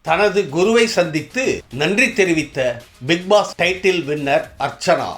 தனது குருவை சந்தித்து நன்றி தெரிவித்த Bigg Boss title winner Archana.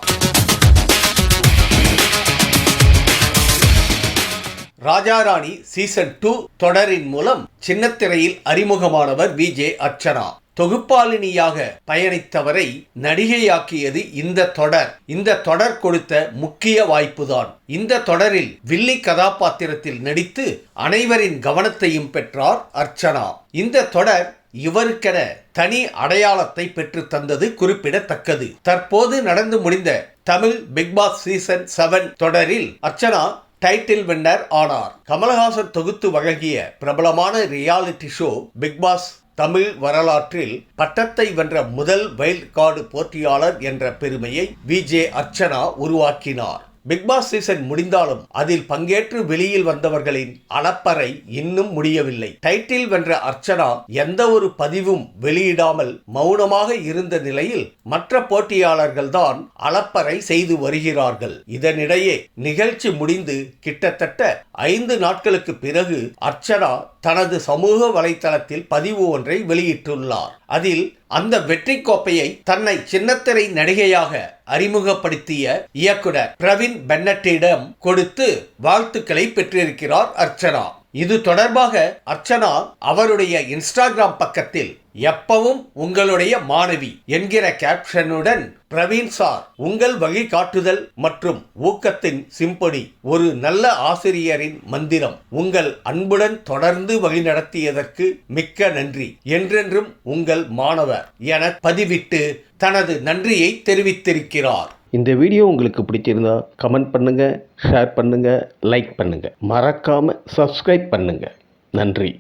Raja Rani season 2 தொடரின் மூலம் சின்னத்திரையில் அறிமுகமானவர் விஜே அர்ச்சனா. தொகுப்பாளினியாக பயணித்தவரை நடிகையாக்கியது இந்த தொடர் கொடுத்த முக்கிய வாய்ப்புதான். இந்த தொடரில் வில்லி கதாபாத்திரத்தில் நடித்து அனைவரின் கவனத்தையும் பெற்றார் அர்ச்சனா. இந்த தொடர் இவருக்கென தனி அடையாளத்தை பெற்று தந்தது குறிப்பிடத்தக்கது. தற்போது நடந்து முடிந்த தமிழ் பிக் பாஸ் சீசன் 7 தொடரில் அர்ச்சனா டைட்டில் வின்னர் ஆனார். கமலஹாசன் தொகுத்து வழங்கிய பிரபலமான reality show Bigg Boss Tamil வரலாற்றில் பட்டத்தை வென்ற முதல் வைல்ட் கார்டு போட்டியாளர் என்ற பெருமையை விஜே அர்ச்சனா உருவாக்கினார். பிக் பாஸ் சீசன் முடிந்தாலும் அதில் பங்கேற்று வெளியில் வந்தவர்களின் அலப்பறை இன்னும் முடியவில்லை. டைட்டில் வென்ற அர்ச்சனா எந்த ஒரு பதிவும் வெளியிடாமல் மௌனமாக இருந்த நிலையில் மற்ற போட்டியாளர்கள் தான் அலப்பறை செய்து வருகிறார்கள். இதனிடையே நிகழ்ச்சி முடிந்து கிட்டத்தட்ட 5 நாட்களுக்கு பிறகு அர்ச்சனா தனது சமூக வலைத்தளத்தில் பதிவு ஒன்றை வெளியிட்டுள்ளார். அதில் அந்த வெற்றி கோப்பையை தன்னை சின்னத்திரை நடிகையாக அறிமுகப்படுத்திய இயக்குனர் பிரவீன் பென்னட்டிடம் கொடுத்து வாழ்த்துக்களை பெற்றிருக்கிறார் அர்ச்சனா. இது தொடர்பாக அர்ச்சனா அவருடைய இன்ஸ்டாகிராம் பக்கத்தில் எப்பவும் உங்களுடைய மாணவி என்கிற கேப்ஷனுடன், பிரவீன் சார், உங்கள் வழிகாட்டுதல் மற்றும் ஊக்கத்தின் சிம்பொனி, ஒரு நல்ல ஆசிரியரின் மந்திரம், உங்கள் அன்புடன் தொடர்ந்து வழிநடத்தியதற்கு மிக்க நன்றி, என்றென்றும் உங்கள் மாணவர் என பதிவிட்டு தனது நன்றியை தெரிவித்திருக்கிறார். இந்த வீடியோ உங்களுக்கு பிடிச்சிருந்தா கமெண்ட் பண்ணுங்க, ஷேர் பண்ணுங்க, லைக் பண்ணுங்க, மறக்காம சப்ஸ்கிரைப் பண்ணுங்க. நன்றி.